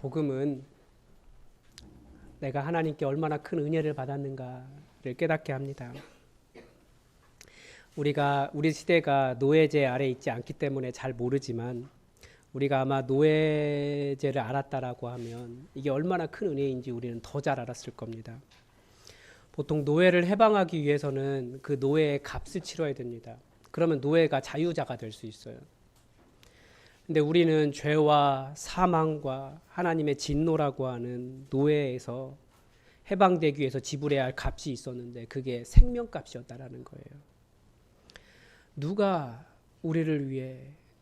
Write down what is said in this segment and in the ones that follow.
복음은 내가 하나님께 얼마나 큰 은혜를 받았는가를 깨닫게 합니다. 우리 시대가 노예제 아래 있지 않기 때문에 잘 모르지만 우리가 아마 노예제를 알았다라고 하면 이게 얼마나 큰 은혜인지 우리는 더 잘 알았을 겁니다. 보통 노예를 해방하기 위해서는 그 노예의 값을 치러야 됩니다. 그러면 노예가 자유자가 될 수 있어요. 근데 우리는 죄와 사망과 하나님의 진노라고 하는 노예에서 해방되기 위해서 지불해야 할 값이 있었는데 그게 생명값이었다라는 거예요. 누가 우리를 위해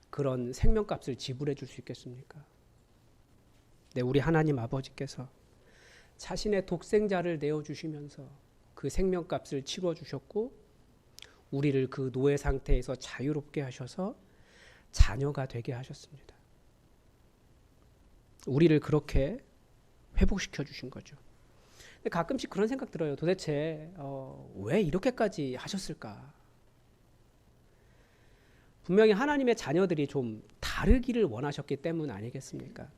그런 생명값을 지불해 줄 수 있겠습니까? 네, 우리 하나님 아버지께서 자신의 독생자를 내어주시면서 그 생명값을 치러주셨고 우리를 그 노예 상태에서 자유롭게 하셔서 자녀가 되게 하셨습니다. 우리를 그렇게 회복시켜 주신 거죠. 근데 가끔씩 그런 생각 들어요. 도대체 왜 이렇게까지 하셨을까? 분명히 하나님의 자녀들이 좀 다르기를 원하셨기 때문 아니겠습니까?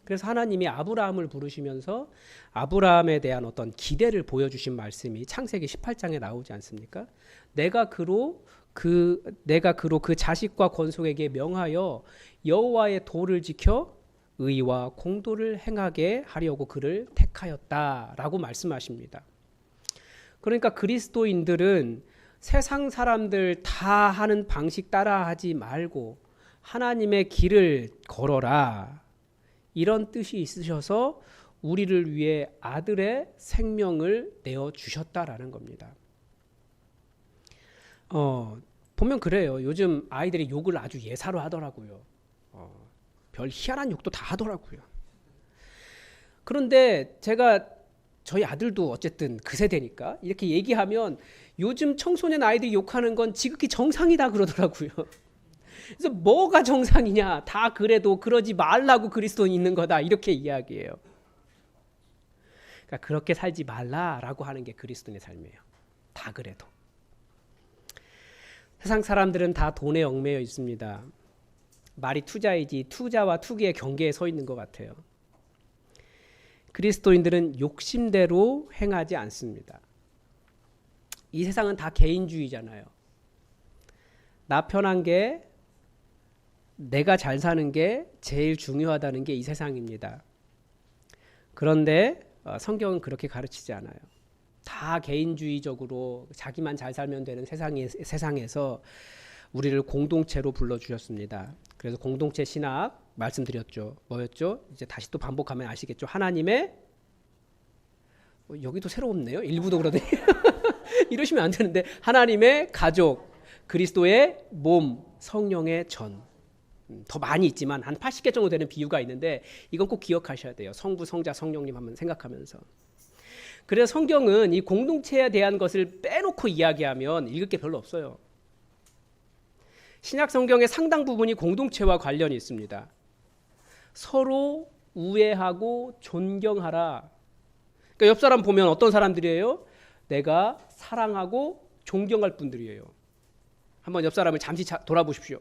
그래서 하나님이 아브라함을 부르시면서 아브라함에 대한 어떤 기대를 보여주신 말씀이 창세기 18장에 나오지 않습니까? 내가 그로 그 자식과 권속에게 명하여 여호와의 도를 지켜 의와 공도를 행하게 하려고 그를 택하였다라고 말씀하십니다. 그러니까 그리스도인들은 세상 사람들 다 하는 방식 따라하지 말고 하나님의 길을 걸어라. 이런 뜻이 있으셔서 우리를 위해 아들의 생명을 내어주셨다라는 겁니다. 보면 그래요. 요즘 아이들이 욕을 아주 예사로 하더라고요. 별 희한한 욕도 다 하더라고요. 그런데 제가 저희 아들도 어쨌든 그 세대니까 이렇게 얘기하면 요즘 청소년 아이들이 욕하는 건 지극히 정상이다 그러더라고요. 그래서 뭐가 정상이냐? 다 그래도 그러지 말라고 그리스도는 있는 거다 이렇게 이야기해요. 그러니까 그렇게 살지 말라라고 하는 게 그리스도인의 삶이에요. 다 그래도. 세상 사람들은 다 돈에 얽매여 있습니다. 말이 투자이지 투자와 투기의 경계에 서 있는 것 같아요. 그리스도인들은 욕심대로 행하지 않습니다. 이 세상은 다 개인주의잖아요. 나 편한 게 내가 잘 사는 게 제일 중요하다는 게 이 세상입니다. 그런데 성경은 그렇게 가르치지 않아요. 다 개인주의적으로 자기만 잘 살면 되는 세상에서 우리를 공동체로 불러주셨습니다. 그래서 공동체 신학 말씀드렸죠. 뭐였죠? 이제 다시 또 반복하면 아시겠죠. 하나님의 여기도 새롭네요. 일부도 그러더니 이러시면 안 되는데 하나님의 가족, 그리스도의 몸, 성령의 전. 더 많이 있지만 한 80개 정도 되는 비유가 있는데 이건 꼭 기억하셔야 돼요. 성부, 성자, 성령님 한번 생각하면서. 그래서 성경은 이 공동체에 대한 것을 빼놓고 이야기하면 읽을 게 별로 없어요. 신약 성경의 상당 부분이 공동체와 관련이 있습니다. 서로 우애하고 존경하라. 그러니까 옆 사람 보면 어떤 사람들이에요? 내가 사랑하고 존경할 분들이에요. 한번 옆 사람을 잠시 돌아보십시오.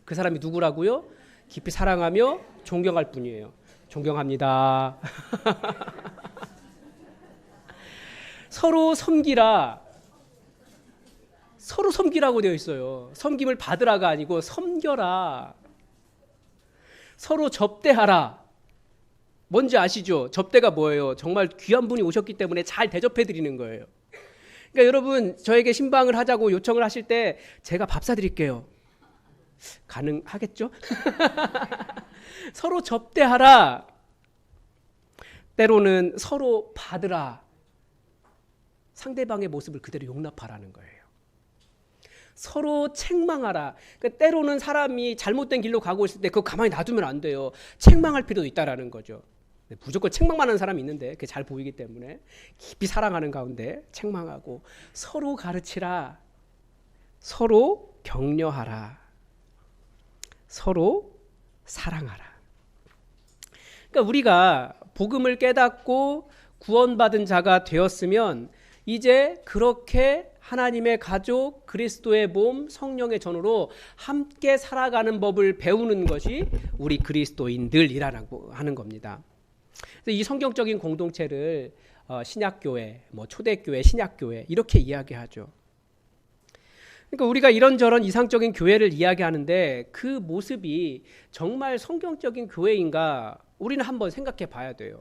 그 사람이 누구라고요? 깊이 사랑하며 존경할 분이에요. 존경합니다. 서로 섬기라. 서로 섬기라고 되어 있어요. 섬김을 받으라가 아니고 섬겨라. 서로 접대하라. 뭔지 아시죠? 접대가 뭐예요? 정말 귀한 분이 오셨기 때문에 잘 대접해 드리는 거예요. 그러니까 여러분 저에게 신방을 하자고 요청을 하실 때 제가 밥 사드릴게요. 가능하겠죠? 서로 접대하라. 때로는 서로 받으라. 상대방의 모습을 그대로 용납하라는 거예요. 서로 책망하라. 그러니까 때로는 사람이 잘못된 길로 가고 있을 때 그거 가만히 놔두면 안 돼요. 책망할 필요도 있다라는 거죠. 무조건 책망만 하는 사람이 있는데 그게 잘 보이기 때문에 깊이 사랑하는 가운데 책망하고 서로 가르치라. 서로 격려하라. 서로 사랑하라. 그러니까 우리가 복음을 깨닫고 구원받은 자가 되었으면 이제 그렇게 하나님의 가족, 그리스도의 몸, 성령의 전으로 함께 살아가는 법을 배우는 것이 우리 그리스도인들이라고 하는 겁니다. 그래서 이 성경적인 공동체를 신약교회, 초대교회, 신약교회 이렇게 이야기하죠. 그러니까 우리가 이런저런 이상적인 교회를 이야기하는데 그 모습이 정말 성경적인 교회인가 우리는 한번 생각해 봐야 돼요.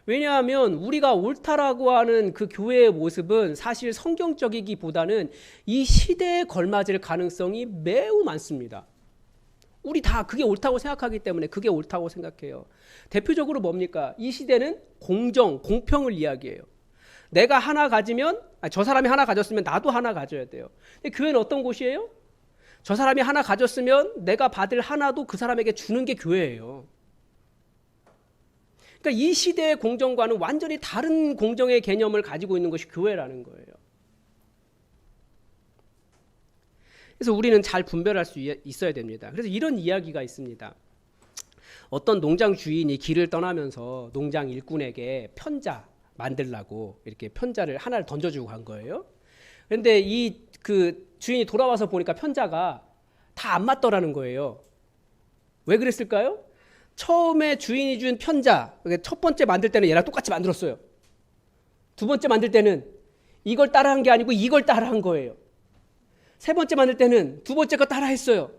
왜냐하면 우리가 옳다라고 하는 그 교회의 모습은 사실 성경적이기보다는 이 시대에 걸맞을 가능성이 매우 많습니다. 우리 다 그게 옳다고 생각하기 때문에 그게 옳다고 생각해요. 대표적으로 뭡니까? 이 시대는 공정, 공평을 이야기해요. 내가 하나 가지면 저 사람이 하나 가졌으면 나도 하나 가져야 돼요. 근데 교회는 어떤 곳이에요? 저 사람이 하나 가졌으면 내가 받을 하나도 그 사람에게 주는 게 교회예요. 그러니까 이 시대의 공정과는 완전히 다른 공정의 개념을 가지고 있는 것이 교회라는 거예요. 그래서 우리는 잘 분별할 수 있어야 됩니다. 그래서 이런 이야기가 있습니다. 어떤 농장 주인이 길을 떠나면서 농장 일꾼에게 편자 만들라고 이렇게 편자를 하나를 던져주고 간 거예요. 그런데 그 주인이 돌아와서 보니까 편자가 다 안 맞더라는 거예요. 왜 그랬을까요? 처음에 주인이 준 편자, 첫 번째 만들 때는 얘랑 똑같이 만들었어요. 두 번째 만들 때는 이걸 따라한 게 아니고 이걸 따라한 거예요. 세 번째 만들 때는 두 번째 거 따라했어요.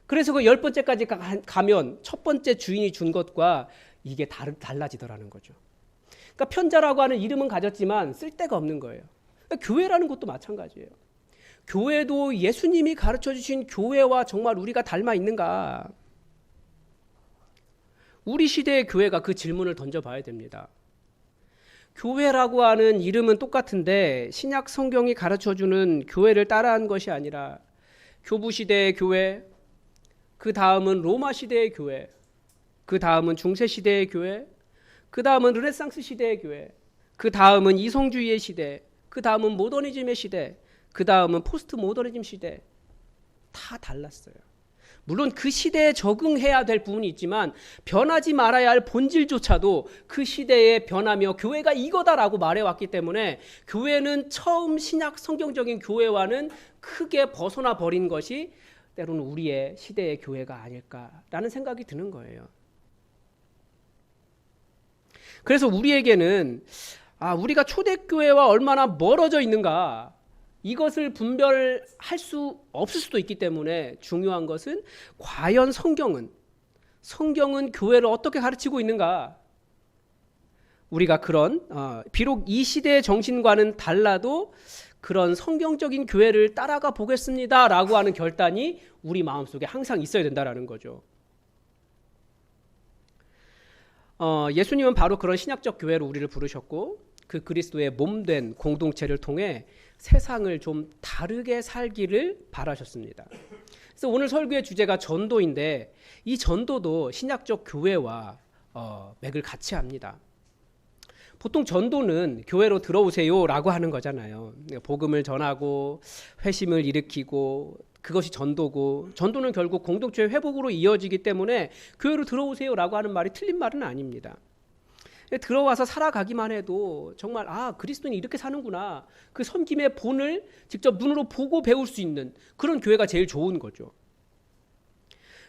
그래서 그 10번째까지 가면 첫 번째 주인이 준 것과 이게 달라지더라는 거죠. 그러니까 편자라고 하는 이름은 가졌지만 쓸데가 없는 거예요. 그러니까 교회라는 것도 마찬가지예요. 교회도 예수님이 가르쳐 주신 교회와 정말 우리가 닮아 있는가? 우리 시대의 교회가 그 질문을 던져봐야 됩니다. 교회라고 하는 이름은 똑같은데 신약 성경이 가르쳐주는 교회를 따라한 것이 아니라 교부 시대의 교회, 그 다음은 로마 시대의 교회, 그 다음은 중세 시대의 교회, 그 다음은 르네상스 시대의 교회, 그 다음은 이성주의의 시대, 그 다음은 모더니즘의 시대, 그 다음은 포스트 모더니즘 시대, 다 달랐어요. 물론 그 시대에 적응해야 될 부분이 있지만 변하지 말아야 할 본질조차도 그 시대에 변하며 교회가 이거다라고 말해왔기 때문에 교회는 처음 신약 성경적인 교회와는 크게 벗어나 버린 것이 때로는 우리의 시대의 교회가 아닐까라는 생각이 드는 거예요. 그래서 우리에게는 우리가 초대교회와 얼마나 멀어져 있는가 이것을 분별할 수 없을 수도 있기 때문에 중요한 것은 과연 성경은 교회를 어떻게 가르치고 있는가? 우리가 그런 비록 이 시대의 정신과는 달라도 그런 성경적인 교회를 따라가 보겠습니다라고 하는 결단이 우리 마음속에 항상 있어야 된다라는 거죠. 예수님은 바로 그런 신약적 교회로 우리를 부르셨고 그 그리스도의 몸된 공동체를 통해 세상을 좀 다르게 살기를 바라셨습니다. 그래서 오늘 설교의 주제가 전도인데 이 전도도 신약적 교회와 맥을 같이 합니다. 보통 전도는 교회로 들어오세요라고 하는 거잖아요. 복음을 전하고 회심을 일으키고 그것이 전도고 전도는 결국 공동체의 회복으로 이어지기 때문에 교회로 들어오세요라고 하는 말이 틀린 말은 아닙니다. 들어와서 살아가기만 해도 정말 그리스도인이 이렇게 사는구나 그 섬김의 본을 직접 눈으로 보고 배울 수 있는 그런 교회가 제일 좋은 거죠.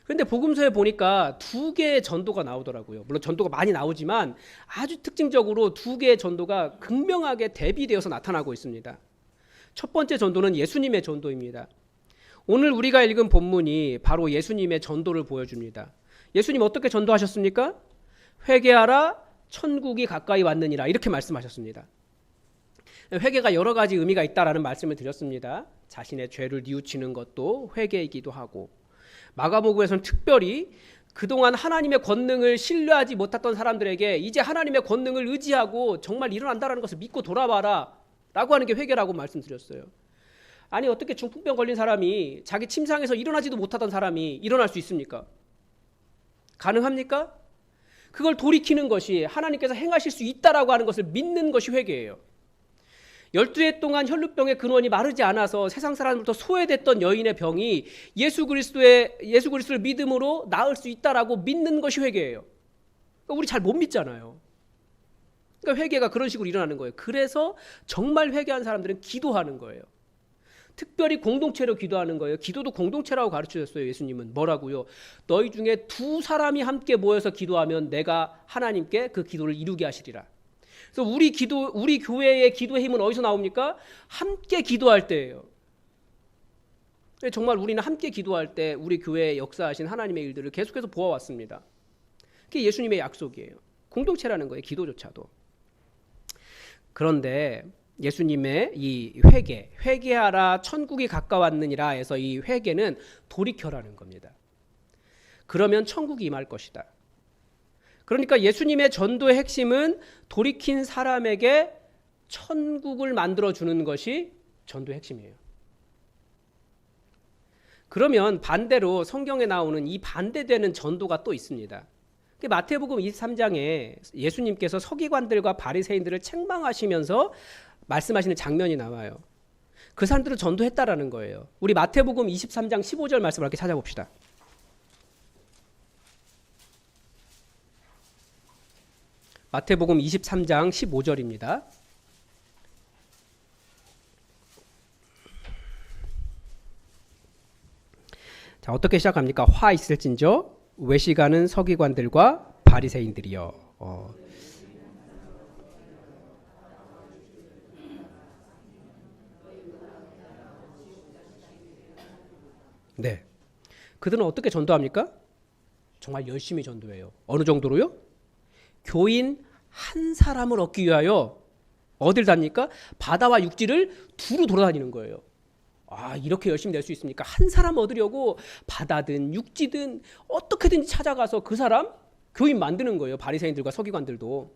그런데 복음서에 보니까 2개의 전도가 나오더라고요. 물론 전도가 많이 나오지만 아주 특징적으로 2개의 전도가 극명하게 대비되어서 나타나고 있습니다. 첫 번째 전도는 예수님의 전도입니다. 오늘 우리가 읽은 본문이 바로 예수님의 전도를 보여줍니다. 예수님 어떻게 전도하셨습니까? 회개하라 천국이 가까이 왔느니라 이렇게 말씀하셨습니다. 회개가 여러 가지 의미가 있다라는 말씀을 드렸습니다. 자신의 죄를 뉘우치는 것도 회개이기도 하고 마가복음에서는 특별히 그동안 하나님의 권능을 신뢰하지 못했던 사람들에게 이제 하나님의 권능을 의지하고 정말 일어난다는 것을 믿고 돌아와라 라고 하는 게 회개라고 말씀드렸어요. 아니 어떻게 중풍병 걸린 사람이 자기 침상에서 일어나지도 못하던 사람이 일어날 수 있습니까? 가능합니까? 그걸 돌이키는 것이 하나님께서 행하실 수 있다라고 하는 것을 믿는 것이 회개예요. 12해 동안 혈루병의 근원이 마르지 않아서 세상 사람으로부터 소외됐던 여인의 병이 예수 그리스도를 믿음으로 나을 수 있다라고 믿는 것이 회개예요. 그러니까 우리 잘 못 믿잖아요. 그러니까 회개가 그런 식으로 일어나는 거예요. 그래서 정말 회개한 사람들은 기도하는 거예요. 특별히 공동체로 기도하는 거예요. 기도도 공동체라고 가르치셨어요. 예수님은 뭐라고요? 너희 중에 두 사람이 함께 모여서 기도하면 내가 하나님께 그 기도를 이루게 하시리라. 그래서 우리 교회의 기도의 힘은 어디서 나옵니까? 함께 기도할 때예요. 정말 우리는 함께 기도할 때 우리 교회에 역사하신 하나님의 일들을 계속해서 보아왔습니다. 그게 예수님의 약속이에요. 공동체라는 거예요. 기도조차도. 그런데 예수님의 이 회개하라 천국이 가까웠느니라 해서 이 회개는 돌이켜라는 겁니다. 그러면 천국이 임할 것이다. 그러니까 예수님의 전도의 핵심은 돌이킨 사람에게 천국을 만들어주는 것이 전도의 핵심이에요. 그러면 반대로 성경에 나오는 이 반대되는 전도가 또 있습니다. 마태복음 23장에 예수님께서 서기관들과 바리새인들을 책망하시면서 말씀하시는 장면이 나와요. 그 사람들은 전도했다라는 거예요. 우리 마태복음 23장 15절 말씀을 이렇게 찾아봅시다. 마태복음 23장 15절입니다. 자, 어떻게 시작합니까? 화 있을진저 외식하는 서기관들과 바리새인들이여. 네. 그들은 어떻게 전도합니까? 정말 열심히 전도해요. 어느 정도로요? 교인 한 사람을 얻기 위하여 어딜 다닙니까? 바다와 육지를 두루 돌아다니는 거예요. 이렇게 열심히 낼 수 있습니까? 한 사람 얻으려고 바다든 육지든 어떻게든지 찾아가서 그 사람 교인 만드는 거예요. 바리새인들과 서기관들도.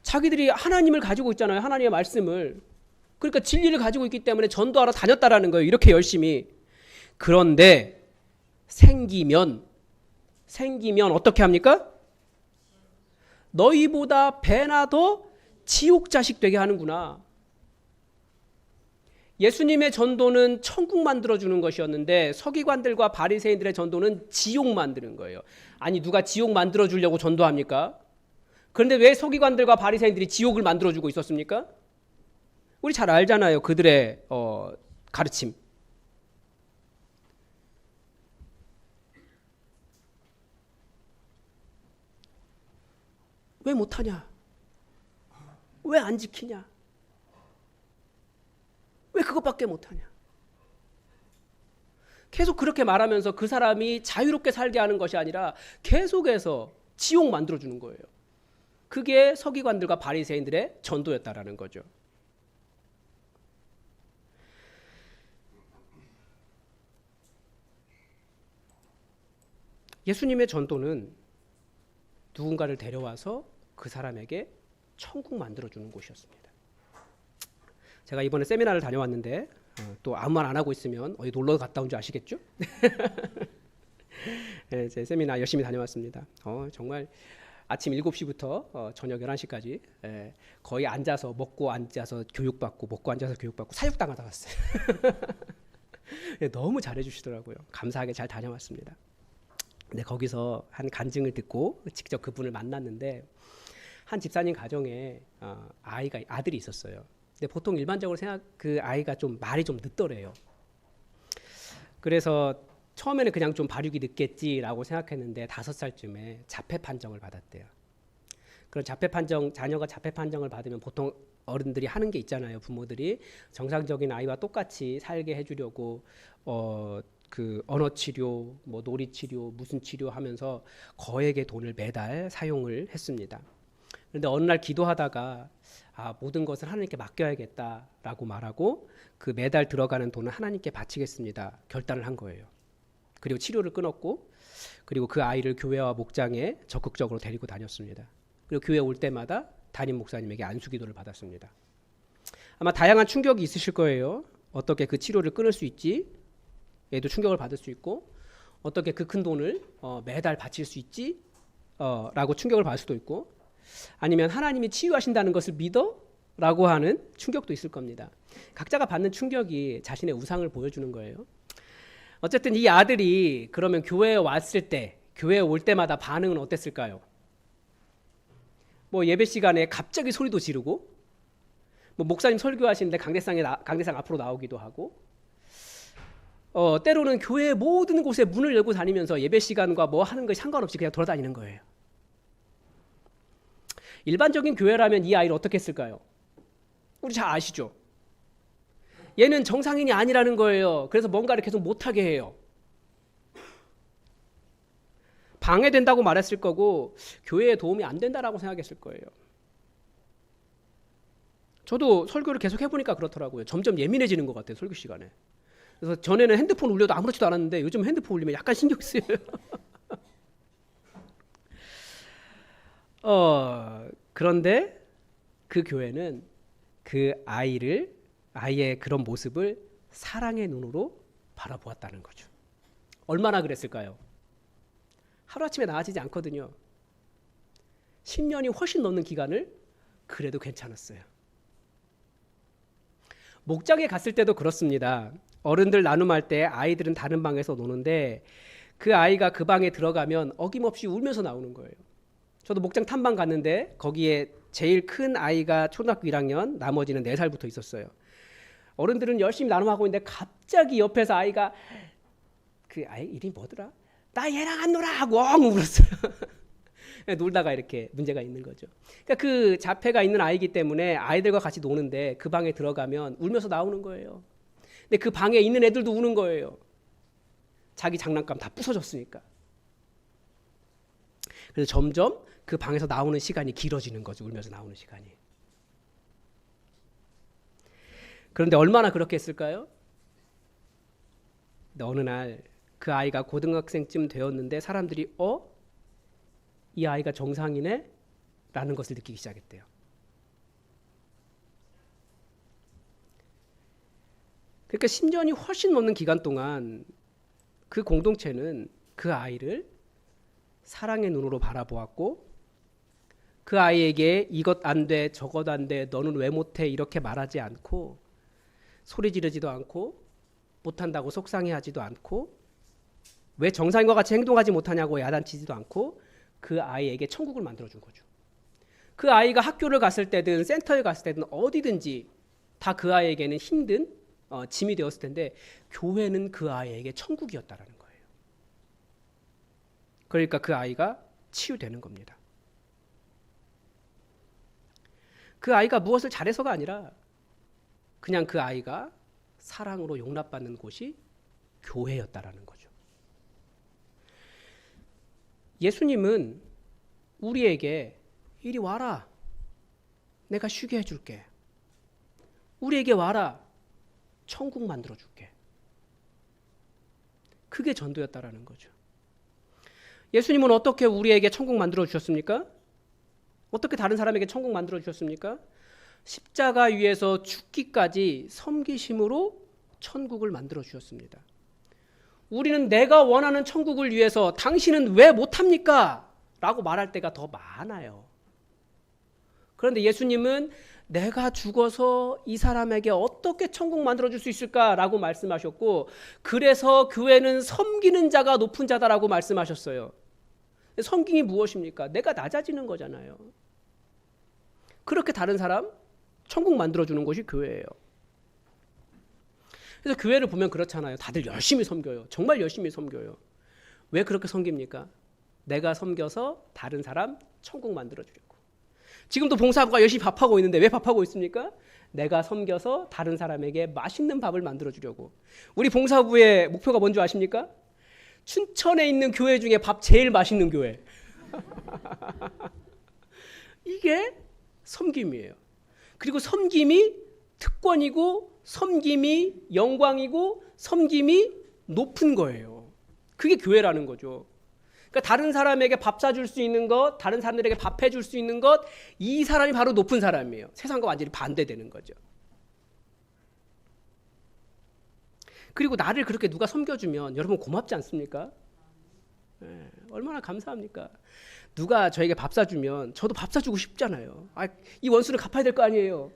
자기들이 하나님을 가지고 있잖아요. 하나님의 말씀을. 그러니까 진리를 가지고 있기 때문에 전도하러 다녔다라는 거예요. 이렇게 열심히. 그런데 생기면 어떻게 합니까? 너희보다 배나 더 지옥 자식 되게 하는구나. 예수님의 전도는 천국 만들어주는 것이었는데 서기관들과 바리새인들의 전도는 지옥 만드는 거예요. 아니 누가 지옥 만들어주려고 전도합니까? 그런데 왜 서기관들과 바리새인들이 지옥을 만들어주고 있었습니까? 우리 잘 알잖아요. 그들의 가르침. 왜 못하냐? 왜 안 지키냐? 왜 그것밖에 못하냐? 계속 그렇게 말하면서 그 사람이 자유롭게 살게 하는 것이 아니라 계속해서 지옥 만들어주는 거예요. 그게 서기관들과 바리새인들의 전도였다라는 거죠. 예수님의 전도는 누군가를 데려와서 그 사람에게 천국 만들어주는 곳이었습니다. 제가 이번에 세미나를 다녀왔는데 또 아무 말 안 하고 있으면 어디 놀러 갔다 온 줄 아시겠죠? 네, 제 세미나 열심히 다녀왔습니다. 정말 아침 7시부터 저녁 11시까지 거의 앉아서 먹고 앉아서 교육받고 먹고 앉아서 교육받고 사육당하다 왔어요. 너무 잘해주시더라고요. 감사하게 잘 다녀왔습니다. 근데 거기서 한 간증을 듣고 직접 그분을 만났는데 한 집사님 가정에 아들이 있었어요. 근데 보통 일반적으로 그 아이가 좀 말이 좀 늦더래요. 그래서 처음에는 그냥 좀 발육이 늦겠지라고 생각했는데 5살쯤에 자폐 판정을 받았대요. 그런 자녀가 자폐 판정을 받으면 보통 어른들이 하는 게 있잖아요. 부모들이 정상적인 아이와 똑같이 살게 해주려고 그 언어 치료, 뭐 놀이 치료, 무슨 치료하면서 거액의 돈을 매달 사용을 했습니다. 그런데 어느 날 기도하다가 모든 것을 하나님께 맡겨야겠다라고 말하고 그 매달 들어가는 돈은 하나님께 바치겠습니다. 결단을 한 거예요. 그리고 치료를 끊었고 그리고 그 아이를 교회와 목장에 적극적으로 데리고 다녔습니다. 그리고 교회 올 때마다 담임 목사님에게 안수기도를 받았습니다. 아마 다양한 충격이 있으실 거예요. 어떻게 그 치료를 끊을 수 있지? 얘도 충격을 받을 수 있고 어떻게 그 큰 돈을 매달 바칠 수 있지? 라고 충격을 받을 수도 있고 아니면 하나님이 치유하신다는 것을 믿어? 라고 하는 충격도 있을 겁니다. 각자가 받는 충격이 자신의 우상을 보여주는 거예요. 어쨌든 이 아들이 그러면 교회에 왔을 때 교회에 올 때마다 반응은 어땠을까요? 뭐 예배 시간에 갑자기 소리도 지르고, 뭐 목사님 설교하시는데 강대상 앞으로 나오기도 하고, 때로는 교회 모든 곳에 문을 열고 다니면서 예배 시간과 뭐 하는 것이 상관없이 그냥 돌아다니는 거예요. 일반적인 교회라면 이 아이를 어떻게 했을까요? 우리 잘 아시죠? 얘는 정상인이 아니라는 거예요. 그래서 뭔가를 계속 못하게 해요. 방해된다고 말했을 거고 교회에 도움이 안 된다라고 생각했을 거예요. 저도 설교를 계속 해보니까 그렇더라고요. 점점 예민해지는 것 같아요. 설교 시간에. 그래서 전에는 핸드폰 울려도 아무렇지도 않았는데 요즘 핸드폰 울리면 약간 신경 쓰여요. 그런데 그 교회는 그 아이의 그런 모습을 사랑의 눈으로 바라보았다는 거죠. 얼마나 그랬을까요? 하루아침에 나아지지 않거든요. 10년이 훨씬 넘는 기간을 그래도 괜찮았어요. 목장에 갔을 때도 그렇습니다. 어른들 나눔할 때 아이들은 다른 방에서 노는데 그 아이가 그 방에 들어가면 어김없이 울면서 나오는 거예요. 저도 목장 탐방 갔는데 거기에 제일 큰 아이가 초등학교 1학년, 나머지는 4살부터 있었어요. 어른들은 열심히 나눔하고 있는데 갑자기 옆에서 아이가, 그 아이 이름이 뭐더라? 나 얘랑 안 놀아! 하고 엉 울었어요. 놀다가 이렇게 문제가 있는 거죠. 그러니까 그 자폐가 있는 아이기 때문에 아이들과 같이 노는데 그 방에 들어가면 울면서 나오는 거예요. 근데 그 방에 있는 애들도 우는 거예요. 자기 장난감 다 부서졌으니까. 그래서 점점 그 방에서 나오는 시간이 길어지는 거죠. 울면서 나오는 시간이. 그런데 얼마나 그렇게 했을까요? 근데 어느 날 그 아이가 고등학생쯤 되었는데 사람들이 이 아이가 정상이네? 라는 것을 느끼기 시작했대요. 그러니까 10년이 훨씬 넘는 기간 동안 그 공동체는 그 아이를 사랑의 눈으로 바라보았고 그 아이에게 이것 안 돼, 저것 안 돼, 너는 왜 못해 이렇게 말하지 않고 소리 지르지도 않고 못한다고 속상해하지도 않고 왜 정상인과 같이 행동하지 못하냐고 야단치지도 않고 그 아이에게 천국을 만들어준 거죠. 그 아이가 학교를 갔을 때든 센터에 갔을 때든 어디든지 다 그 아이에게는 힘든 짐이 되었을 텐데 교회는 그 아이에게 천국이었다라는 거예요. 그러니까 그 아이가 치유되는 겁니다. 그 아이가 무엇을 잘해서가 아니라 그냥 그 아이가 사랑으로 용납받는 곳이 교회였다라는 거죠. 예수님은 우리에게 이리 와라. 내가 쉬게 해줄게. 우리에게 와라. 천국 만들어줄게. 그게 전도였다라는 거죠. 예수님은 어떻게 우리에게 천국 만들어 주셨습니까? 어떻게 다른 사람에게 천국 만들어 주셨습니까? 십자가 위에서 죽기까지 섬기심으로 천국을 만들어 주셨습니다. 우리는 내가 원하는 천국을 위해서 당신은 왜 못합니까? 라고 말할 때가 더 많아요. 그런데 예수님은 내가 죽어서 이 사람에게 어떻게 천국 만들어줄 수 있을까라고 말씀하셨고 그래서 교회는 섬기는 자가 높은 자다라고 말씀하셨어요. 섬김이 무엇입니까? 내가 낮아지는 거잖아요. 그렇게 다른 사람 천국 만들어주는 것이 교회예요. 그래서 교회를 보면 그렇잖아요. 다들 열심히 섬겨요. 정말 열심히 섬겨요. 왜 그렇게 섬깁니까? 내가 섬겨서 다른 사람 천국 만들어주려고. 지금도 봉사부가 열심히 밥하고 있는데 왜 밥하고 있습니까? 내가 섬겨서 다른 사람에게 맛있는 밥을 만들어주려고. 우리 봉사부의 목표가 뭔지 아십니까? 춘천에 있는 교회 중에 밥 제일 맛있는 교회. 이게 섬김이에요. 그리고 섬김이 특권이고 섬김이 영광이고 섬김이 높은 거예요. 그게 교회라는 거죠. 그러니까 다른 사람에게 밥 사줄 수 있는 것, 다른 사람들에게 밥 해줄 수 있는 것, 이 사람이 바로 높은 사람이에요. 세상과 완전히 반대되는 거죠. 그리고 나를 그렇게 누가 섬겨주면 여러분 고맙지 않습니까? 얼마나 감사합니까? 누가 저에게 밥 사주면 저도 밥 사주고 싶잖아요. 이 원수는 갚아야 될 거 아니에요.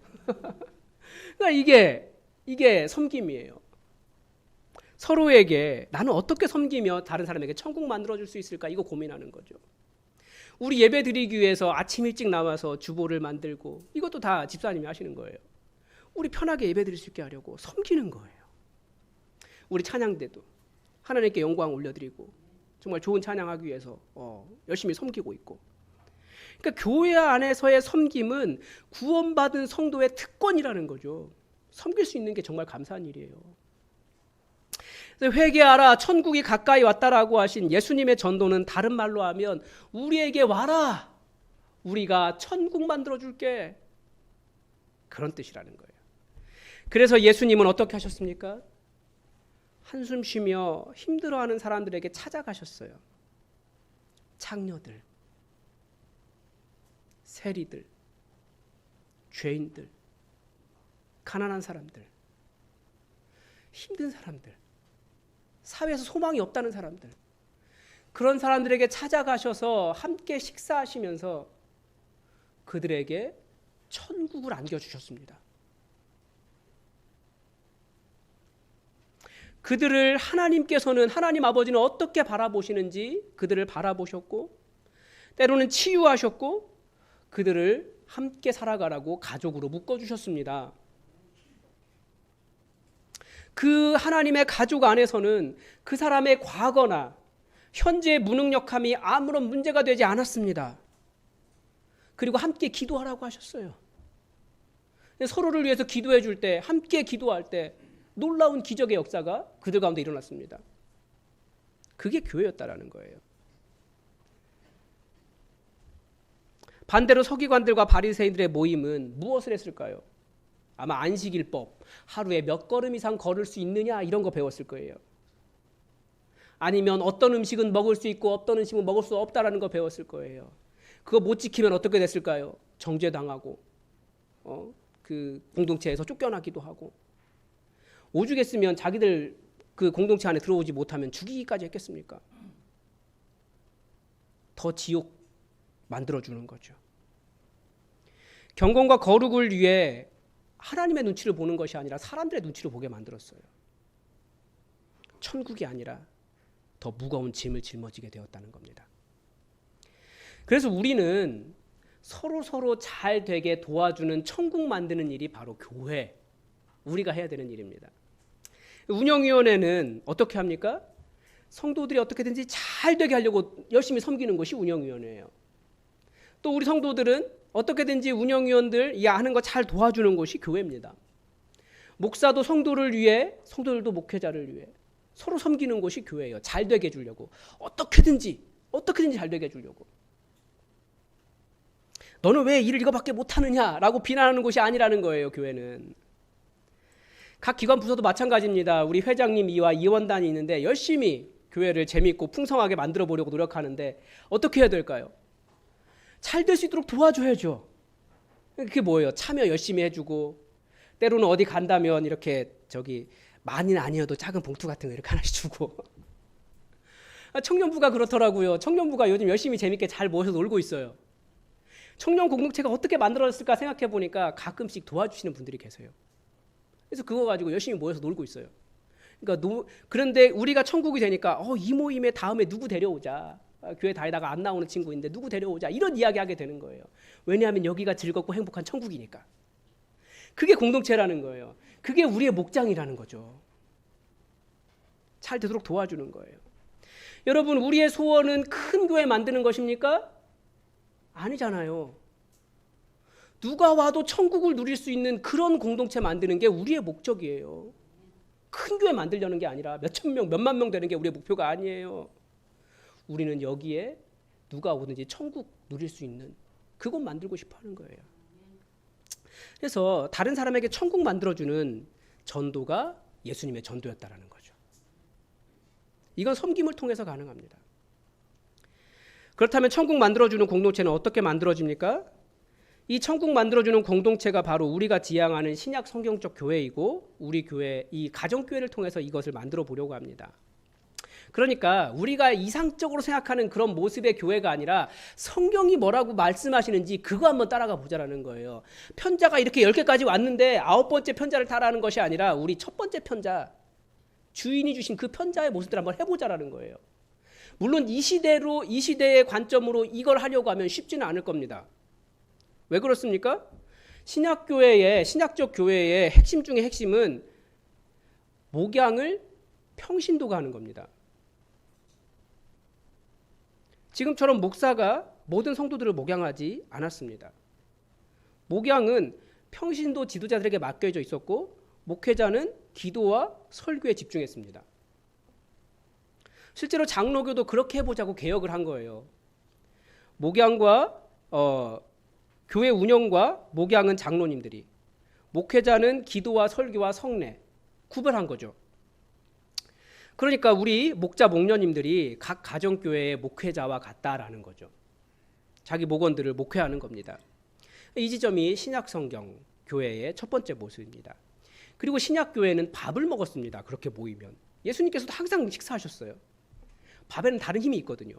그러니까 이게 섬김이에요. 서로에게 나는 어떻게 섬기며 다른 사람에게 천국 만들어줄 수 있을까? 이거 고민하는 거죠. 우리 예배 드리기 위해서 아침 일찍 나와서 주보를 만들고 이것도 다 집사님이 하시는 거예요. 우리 편하게 예배 드릴 수 있게 하려고 섬기는 거예요. 우리 찬양대도 하나님께 영광 올려드리고 정말 좋은 찬양하기 위해서 열심히 섬기고 있고. 그러니까 교회 안에서의 섬김은 구원받은 성도의 특권이라는 거죠. 섬길 수 있는 게 정말 감사한 일이에요. 회개하라 천국이 가까이 왔다라고 하신 예수님의 전도는 다른 말로 하면 우리에게 와라, 우리가 천국 만들어 줄게, 그런 뜻이라는 거예요. 그래서 예수님은 어떻게 하셨습니까? 한숨 쉬며 힘들어하는 사람들에게 찾아가셨어요. 창녀들, 세리들, 죄인들, 가난한 사람들, 힘든 사람들, 사회에서 소망이 없다는 사람들, 그런 사람들에게 찾아가셔서 함께 식사하시면서 그들에게 천국을 안겨주셨습니다. 그들을 하나님께서는, 하나님 아버지는 어떻게 바라보시는지 그들을 바라보셨고, 때로는 치유하셨고, 그들을 함께 살아가라고 가족으로 묶어주셨습니다. 그 하나님의 가족 안에서는 그 사람의 과거나 현재의 무능력함이 아무런 문제가 되지 않았습니다. 그리고 함께 기도하라고 하셨어요. 서로를 위해서 기도해 줄 때, 함께 기도할 때 놀라운 기적의 역사가 그들 가운데 일어났습니다. 그게 교회였다라는 거예요. 반대로 서기관들과 바리새인들의 모임은 무엇을 했을까요? 아마 안식일법, 하루에 몇 걸음 이상 걸을 수 있느냐 이런 거 배웠을 거예요. 아니면 어떤 음식은 먹을 수 있고 어떤 음식은 먹을 수 없다라는 거 배웠을 거예요. 그거 못 지키면 어떻게 됐을까요? 정죄당하고 그 공동체에서 쫓겨나기도 하고, 오죽했으면 자기들 그 공동체 안에 들어오지 못하면 죽이기까지 했겠습니까? 더 지옥 만들어주는 거죠. 경건과 거룩을 위해 하나님의 눈치를 보는 것이 아니라 사람들의 눈치를 보게 만들었어요. 천국이 아니라 더 무거운 짐을 짊어지게 되었다는 겁니다. 그래서 우리는 서로 잘 되게 도와주는 천국 만드는 일이 바로 교회, 우리가 해야 되는 일입니다. 운영위원회는 어떻게 합니까? 성도들이 어떻게든지 잘 되게 하려고 열심히 섬기는 것이 운영위원회예요. 또 우리 성도들은 어떻게든지 운영위원들 하는 거 잘 도와주는 것이 교회입니다. 목사도 성도를 위해, 성도들도 목회자를 위해 서로 섬기는 것이 교회예요. 잘 되게 해주려고, 어떻게든지 잘 되게 해주려고. 너는 왜 일을 이거밖에 못하느냐라고 비난하는 것이 아니라는 거예요. 교회는 각 기관 부서도 마찬가지입니다. 우리 회장님 이와 이원단이 있는데 열심히 교회를 재미있고 풍성하게 만들어 보려고 노력하는데 어떻게 해야 될까요? 잘 될 수 있도록 도와줘야죠. 그게 뭐예요? 참여 열심히 해주고, 때로는 어디 간다면 이렇게 많이는 아니어도 작은 봉투 같은 거 이렇게 하나씩 주고. 청년부가 그렇더라고요. 청년부가 요즘 열심히 재밌게 잘 모여서 놀고 있어요. 청년 공동체가 어떻게 만들어졌을까 생각해 보니까 가끔씩 도와주시는 분들이 계세요. 그래서 그거 가지고 열심히 모여서 놀고 있어요. 그러니까 그런데 우리가 천국이 되니까 이 모임에 다음에 누구 데려오자. 교회 다니다가 안 나오는 친구인데 누구 데려오자, 이런 이야기 하게 되는 거예요. 왜냐하면 여기가 즐겁고 행복한 천국이니까. 그게 공동체라는 거예요. 그게 우리의 목장이라는 거죠. 잘 되도록 도와주는 거예요. 여러분, 우리의 소원은 큰 교회 만드는 것입니까? 아니잖아요. 누가 와도 천국을 누릴 수 있는 그런 공동체 만드는 게 우리의 목적이에요. 큰 교회 만들려는 게 아니라 몇천 명, 몇만 명 되는 게 우리의 목표가 아니에요. 우리는 여기에 누가 오든지 천국 누릴 수 있는 그곳 만들고 싶어 하는 거예요. 그래서 다른 사람에게 천국 만들어주는 전도가 예수님의 전도였다라는 거죠. 이건 섬김을 통해서 가능합니다. 그렇다면 천국 만들어주는 공동체는 어떻게 만들어집니까? 이 천국 만들어주는 공동체가 바로 우리가 지향하는 신약 성경적 교회이고, 우리 교회, 이 가정교회를 통해서 이것을 만들어 보려고 합니다. 그러니까 우리가 이상적으로 생각하는 그런 모습의 교회가 아니라 성경이 뭐라고 말씀하시는지 그거 한번 따라가 보자라는 거예요. 편자가 이렇게 10개까지 왔는데 9번째 편자를 따라하는 것이 아니라 우리 첫 번째 편자, 주인이 주신 그 편자의 모습들 한번 해보자라는 거예요. 물론 이 시대의 관점으로 이걸 하려고 하면 쉽지는 않을 겁니다. 왜 그렇습니까? 신약적 교회의 핵심 중의 핵심은 목양을 평신도가 하는 겁니다. 지금처럼 목사가 모든 성도들을 목양하지 않았습니다. 목양은 평신도 지도자들에게 맡겨져 있었고 목회자는 기도와 설교에 집중했습니다. 실제로 장로교도 그렇게 해보자고 개혁을 한 거예요. 목양과 교회 운영과 목양은 장로님들이, 목회자는 기도와 설교와 성례 구별한 거죠. 그러니까 우리 목자 목녀님들이 각 가정교회의 목회자와 같다라는 거죠. 자기 목원들을 목회하는 겁니다. 이 지점이 신약성경 교회의 첫 번째 모습입니다. 그리고 신약교회는 밥을 먹었습니다. 그렇게 모이면. 예수님께서도 항상 식사하셨어요. 밥에는 다른 힘이 있거든요.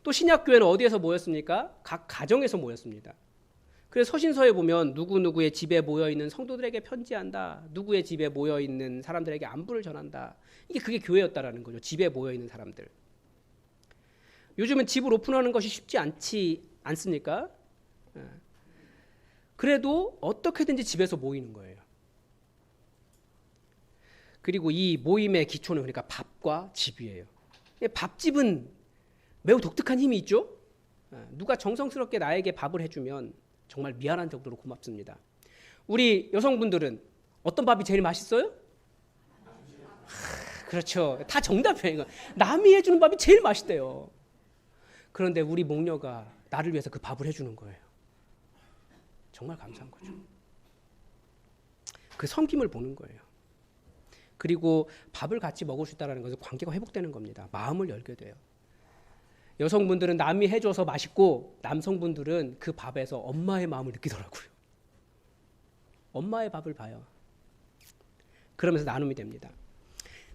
또 신약교회는 어디에서 모였습니까? 각 가정에서 모였습니다. 그래서 서신서에 보면 누구누구의 집에 모여있는 성도들에게 편지한다. 누구의 집에 모여있는 사람들에게 안부를 전한다. 그게 교회였다라는 거죠. 집에 모여있는 사람들. 요즘은 집을 오픈하는 것이 쉽지 않습니까? 그래도 어떻게든지 집에서 모이는 거예요. 그리고 이 모임의 기초는 그러니까 밥과 집이에요. 밥집은 매우 독특한 힘이 있죠. 누가 정성스럽게 나에게 밥을 해주면 정말 미안한 정도로 고맙습니다. 우리 여성분들은 어떤 밥이 제일 맛있어요? 그렇죠. 다 정답이에요. 남이 해주는 밥이 제일 맛있대요. 그런데 우리 목녀가 나를 위해서 그 밥을 해주는 거예요. 정말 감사한 거죠. 그 섬김을 보는 거예요. 그리고 밥을 같이 먹을 수 있다는 것은 관계가 회복되는 겁니다. 마음을 열게 돼요. 여성분들은 남이 해줘서 맛있고 남성분들은 그 밥에서 엄마의 마음을 느끼더라고요. 엄마의 밥을 봐요. 그러면서 나눔이 됩니다.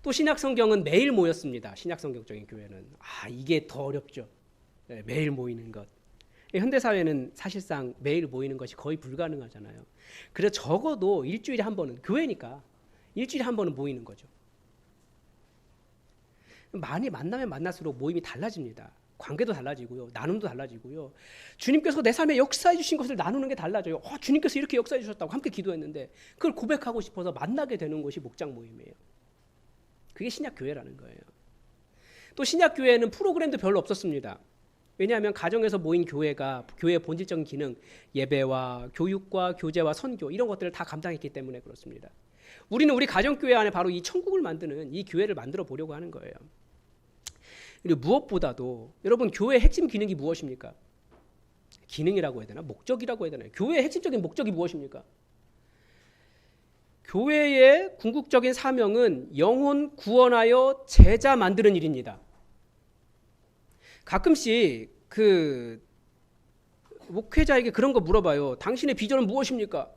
또 신약성경은 매일 모였습니다. 신약성경적인 교회는. 이게 더 어렵죠. 매일 모이는 것. 현대사회는 사실상 매일 모이는 것이 거의 불가능하잖아요. 그래서 적어도 일주일에 한 번은, 교회니까 일주일에 한 번은 모이는 거죠. 많이 만나면 만날수록 모임이 달라집니다. 관계도 달라지고요. 나눔도 달라지고요. 주님께서 내 삶에 역사해 주신 것을 나누는 게 달라져요. 주님께서 이렇게 역사해 주셨다고 함께 기도했는데 그걸 고백하고 싶어서 만나게 되는 것이 목장 모임이에요. 그게 신약교회라는 거예요. 또 신약교회는 프로그램도 별로 없었습니다. 왜냐하면 가정에서 모인 교회가 교회의 본질적인 기능, 예배와 교육과 교제와 선교 이런 것들을 다 감당했기 때문에 그렇습니다. 우리는 우리 가정교회 안에 바로 이 천국을 만드는 이 교회를 만들어 보려고 하는 거예요. 그리고 무엇보다도 여러분 교회의 핵심 기능이 무엇입니까? 기능이라고 해야 되나? 목적이라고 해야 되나요? 교회의 핵심적인 목적이 무엇입니까? 교회의 궁극적인 사명은 영혼 구원하여 제자 만드는 일입니다. 가끔씩 그 목회자에게 그런 거 물어봐요. 당신의 비전은 무엇입니까?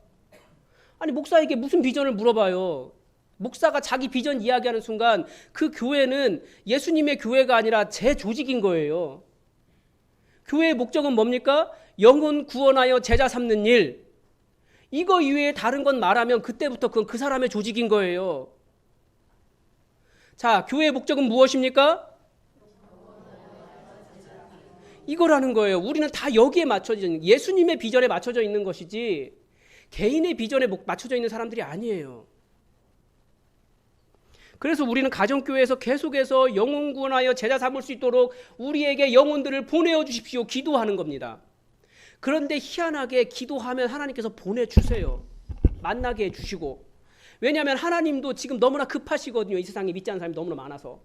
아니 목사에게 무슨 비전을 물어봐요. 목사가 자기 비전 이야기하는 순간 그 교회는 예수님의 교회가 아니라 제 조직인 거예요. 교회의 목적은 뭡니까? 영혼 구원하여 제자 삼는 일. 이거 이외에 다른 건 말하면 그때부터 그건 그 사람의 조직인 거예요. 자, 교회의 목적은 무엇입니까? 이거라는 거예요. 우리는 다 여기에 맞춰져 있는, 예수님의 비전에 맞춰져 있는 것이지 개인의 비전에 맞춰져 있는 사람들이 아니에요. 그래서 우리는 가정교회에서 계속해서 영혼 구원하여 제자 삼을 수 있도록 우리에게 영혼들을 보내어 주십시오. 기도하는 겁니다. 그런데 희한하게 기도하면 하나님께서 보내주세요. 만나게 해주시고. 왜냐하면 하나님도 지금 너무나 급하시거든요. 이 세상에 믿지 않는 사람이 너무나 많아서.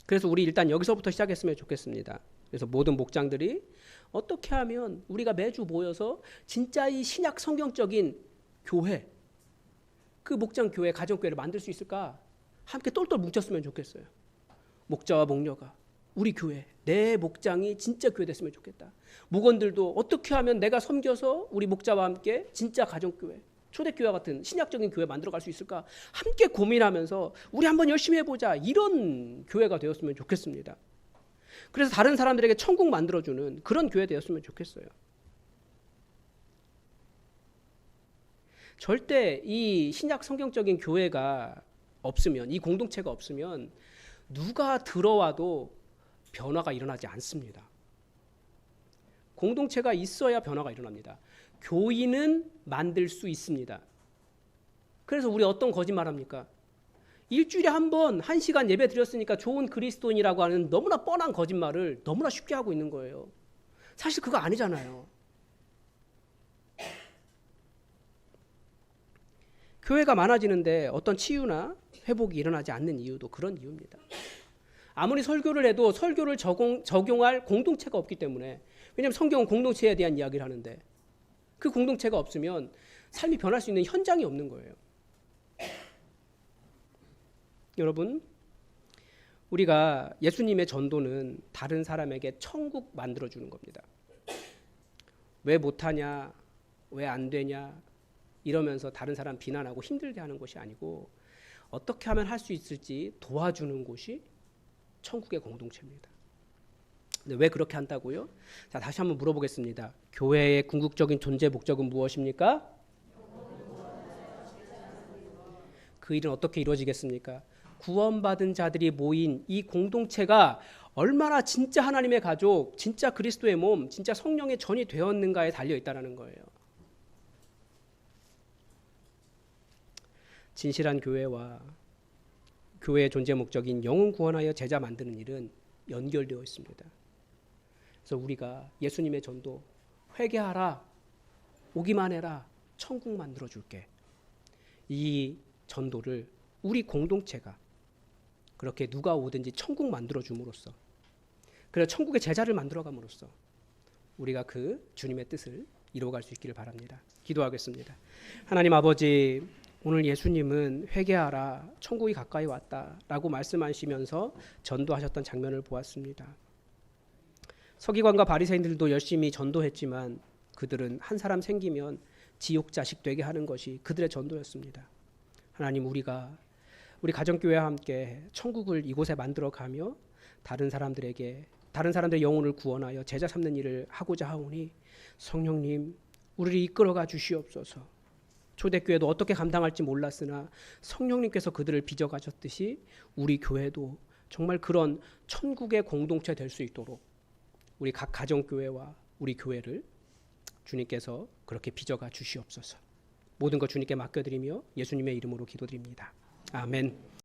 그래서 우리 일단 여기서부터 시작했으면 좋겠습니다. 그래서 모든 목장들이 어떻게 하면 우리가 매주 모여서 진짜 이 신약 성경적인 교회, 그 목장 교회, 가정교회를 만들 수 있을까? 함께 똘똘 뭉쳤으면 좋겠어요. 목자와 목녀가 우리 교회, 내 목장이 진짜 교회 됐으면 좋겠다. 목원들도 어떻게 하면 내가 섬겨서 우리 목자와 함께 진짜 가정교회, 초대교회와 같은 신약적인 교회 만들어갈 수 있을까? 함께 고민하면서 우리 한번 열심히 해보자. 이런 교회가 되었으면 좋겠습니다. 그래서 다른 사람들에게 천국 만들어주는 그런 교회 되었으면 좋겠어요. 절대 이 신약 성경적인 교회가 없으면, 이 공동체가 없으면 누가 들어와도 변화가 일어나지 않습니다. 공동체가 있어야 변화가 일어납니다. 교인은 만들 수 있습니다. 그래서 우리 어떤 거짓말 합니까? 일주일에 한 번 1시간 예배 드렸으니까 좋은 그리스도인이라고 하는 너무나 뻔한 거짓말을 너무나 쉽게 하고 있는 거예요. 사실 그거 아니잖아요. 교회가 많아지는데 어떤 치유나 회복이 일어나지 않는 이유도 그런 이유입니다. 아무리 설교를 해도 설교를 적용할 공동체가 없기 때문에, 왜냐하면 성경은 공동체에 대한 이야기를 하는데 그 공동체가 없으면 삶이 변할 수 있는 현장이 없는 거예요. 여러분, 우리가 예수님의 전도는 다른 사람에게 천국 만들어주는 겁니다. 왜 못하냐, 왜 안 되냐 이러면서 다른 사람 비난하고 힘들게 하는 것이 아니고 어떻게 하면 할 수 있을지 도와주는 곳이 천국의 공동체입니다. 근데 왜 그렇게 한다고요? 자, 다시 한번 물어보겠습니다. 교회의 궁극적인 존재 목적은 무엇입니까? 그 일은 어떻게 이루어지겠습니까? 구원받은 자들이 모인 이 공동체가 얼마나 진짜 하나님의 가족, 진짜 그리스도의 몸, 진짜 성령의 전이 되었는가에 달려 있다는 거예요. 진실한 교회와 교회의 존재 목적인 영혼 구원하여 제자 만드는 일은 연결되어 있습니다. 그래서 우리가 예수님의 전도, 회개하라, 오기만 해라, 천국 만들어 줄게. 이 전도를 우리 공동체가 그렇게 누가 오든지 천국 만들어 줌으로써, 그래서 천국의 제자를 만들어 감으로써 우리가 그 주님의 뜻을 이루어갈 수 있기를 바랍니다. 기도하겠습니다. 하나님 아버지, 오늘 예수님은 회개하라, 천국이 가까이 왔다라고 말씀하시면서 전도하셨던 장면을 보았습니다. 서기관과 바리새인들도 열심히 전도했지만 그들은 한 사람 생기면 지옥 자식 되게 하는 것이 그들의 전도였습니다. 하나님, 우리가 우리 가정교회와 함께 천국을 이곳에 만들어가며 다른 사람들의 영혼을 구원하여 제자 삼는 일을 하고자 하오니 성령님, 우리를 이끌어가 주시옵소서. 초대교회도 어떻게 감당할지 몰랐으나 성령님께서 그들을 빚어가셨듯이 우리 교회도 정말 그런 천국의 공동체 될 수 있도록 우리 각 가정교회와 우리 교회를 주님께서 그렇게 빚어가 주시옵소서. 모든 것 주님께 맡겨드리며 예수님의 이름으로 기도드립니다. 아멘.